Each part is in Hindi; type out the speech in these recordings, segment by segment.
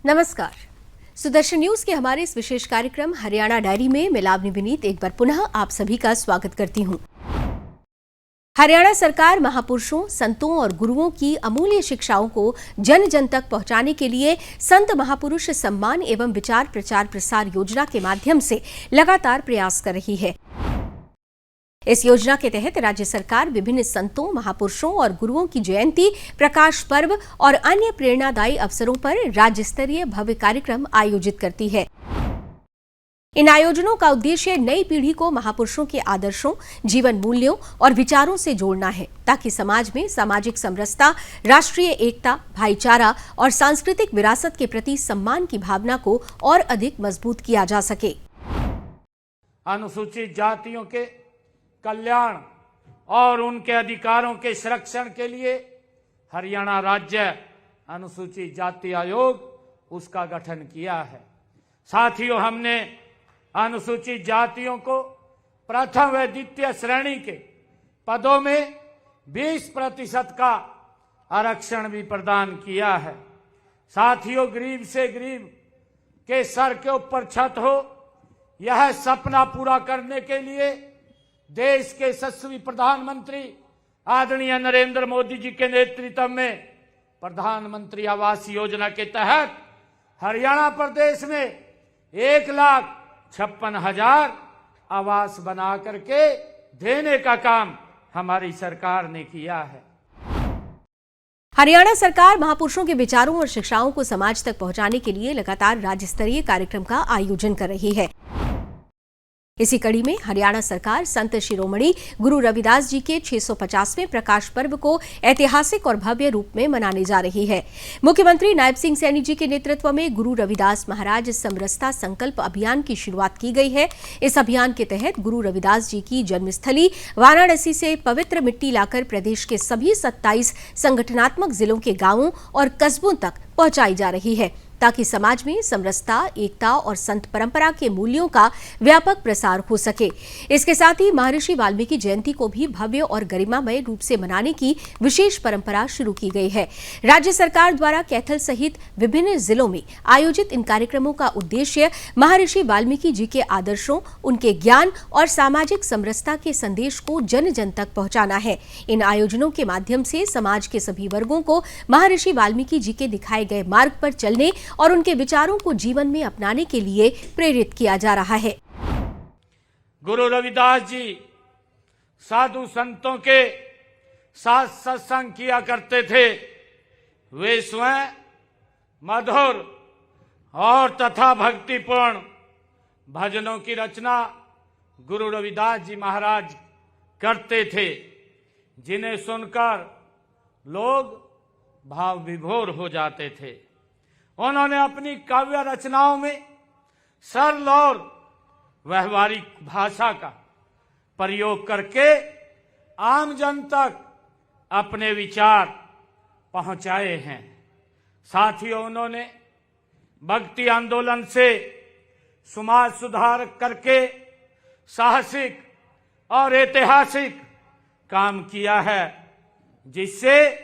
नमस्कार। सुदर्शन न्यूज के हमारे इस विशेष कार्यक्रम हरियाणा डायरी में मैं लावनी विनीत एक बार पुनः आप सभी का स्वागत करती हूं। हरियाणा सरकार महापुरुषों, संतों और गुरुओं की अमूल्य शिक्षाओं को जन जन तक पहुंचाने के लिए संत महापुरुष सम्मान एवं विचार प्रचार प्रसार योजना के माध्यम से लगातार प्रयास कर रही है। इस योजना के तहत राज्य सरकार विभिन्न संतों, महापुरुषों और गुरुओं की जयंती, प्रकाश पर्व और अन्य प्रेरणादायी अवसरों पर राज्य स्तरीय भव्य कार्यक्रम आयोजित करती है। इन आयोजनों का उद्देश्य नई पीढ़ी को महापुरुषों के आदर्शों, जीवन मूल्यों और विचारों से जोड़ना है, ताकि समाज में सामाजिक समरसता, राष्ट्रीय एकता, भाईचारा और सांस्कृतिक विरासत के प्रति सम्मान की भावना को और अधिक मजबूत किया जा सके। अनुसूचित जातियों के कल्याण और उनके अधिकारों के संरक्षण के लिए हरियाणा राज्य अनुसूचित जाति आयोग उसका गठन किया है। साथियों, हमने अनुसूचित जातियों को प्रथम व द्वितीय श्रेणी के पदों में 20% का आरक्षण भी प्रदान किया है। साथियों, गरीब से गरीब के सर के ऊपर छत हो, यह सपना पूरा करने के लिए देश के यशस्वी प्रधानमंत्री आदरणीय नरेंद्र मोदी जी के नेतृत्व में प्रधानमंत्री आवास योजना के तहत हरियाणा प्रदेश में 1,56,000 आवास बना करके देने का काम हमारी सरकार ने किया है। हरियाणा सरकार महापुरुषों के विचारों और शिक्षाओं को समाज तक पहुंचाने के लिए लगातार राज्य स्तरीय कार्यक्रम का आयोजन कर रही है। इसी कड़ी में हरियाणा सरकार संत शिरोमणि गुरु रविदास जी के 650वें प्रकाश पर्व को ऐतिहासिक और भव्य रूप में मनाने जा रही है। मुख्यमंत्री नायब सिंह सैनी जी के नेतृत्व में गुरु रविदास महाराज समरसता संकल्प अभियान की शुरुआत की गई है। इस अभियान के तहत गुरु रविदास जी की जन्मस्थली वाराणसी से पवित्र मिट्टी लाकर प्रदेश के सभी 27 संगठनात्मक जिलों के गांवों और कस्बों तक पहुंचाई जा रही है, ताकि समाज में समरसता, एकता और संत परंपरा के मूल्यों का व्यापक प्रसार हो सके। इसके साथ ही महर्षि वाल्मीकि जयंती को भी भव्य और गरिमामय रूप से मनाने की विशेष परंपरा शुरू की गई है। राज्य सरकार द्वारा कैथल सहित विभिन्न जिलों में आयोजित इन कार्यक्रमों का उद्देश्य महर्षि वाल्मीकि जी के आदर्शों, उनके ज्ञान और सामाजिक समरसता के संदेश को जन जन तक पहुंचाना है। इन आयोजनों के माध्यम से समाज के सभी वर्गों को महर्षि वाल्मीकि जी के दिखाए गए मार्ग पर चलने और उनके विचारों को जीवन में अपनाने के लिए प्रेरित किया जा रहा है। गुरु रविदास जी साधु संतों के साथ सत्संग किया करते थे। वे स्वयं मधुर और तथा भक्तिपूर्ण भजनों की रचना गुरु रविदास जी महाराज करते थे, जिन्हें सुनकर लोग भाव विभोर हो जाते थे। उन्होंने अपनी काव्य रचनाओं में सरल और व्यवहारिक भाषा का प्रयोग करके आम जन तक अपने विचार पहुंचाए हैं। साथियों, उन्होंने भक्ति आंदोलन से समाज सुधार करके साहसिक और ऐतिहासिक काम किया है, जिससे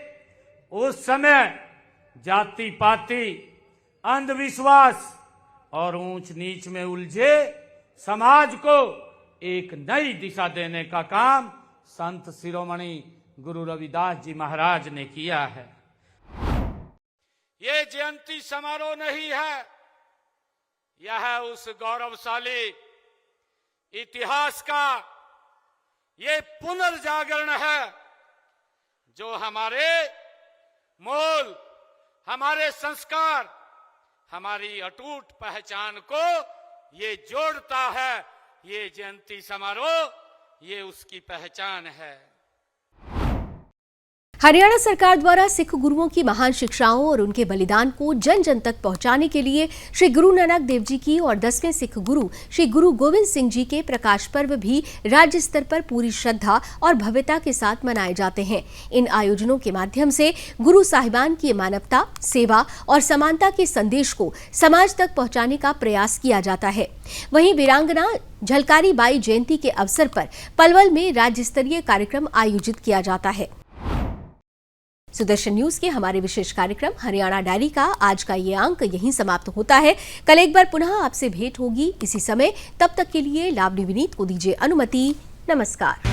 उस समय जाति पाति, अंधविश्वास और ऊंच नीच में उलझे समाज को एक नई दिशा देने का काम संत शिरोमणि गुरु रविदास जी महाराज ने किया है। ये जयंती समारोह नहीं है, यह उस गौरवशाली इतिहास का ये पुनर्जागरण है, जो हमारे मूल, हमारे संस्कार, हमारी अटूट पहचान को ये जोड़ता है। ये जयंती समारोह ये उसकी पहचान है। हरियाणा सरकार द्वारा सिख गुरुओं की महान शिक्षाओं और उनके बलिदान को जन जन तक पहुंचाने के लिए श्री गुरु नानक देव जी की और 10वें सिख गुरु श्री गुरु गोविंद सिंह जी के प्रकाश पर्व भी राज्य स्तर पर पूरी श्रद्धा और भव्यता के साथ मनाए जाते हैं। इन आयोजनों के माध्यम से गुरु साहिबान की मानवता, सेवा और समानता के संदेश को समाज तक पहुंचाने का प्रयास किया जाता है। वहीं वीरांगना झलकारी बाई जयंती के अवसर पर पलवल में राज्य स्तरीय कार्यक्रम आयोजित किया जाता है। सुदर्शन न्यूज के हमारे विशेष कार्यक्रम हरियाणा डायरी का आज का ये अंक यहीं समाप्त होता है। कल एक बार पुनः आपसे भेंट होगी इसी समय। तब तक के लिए लावली विनीत को दीजिए अनुमति। नमस्कार।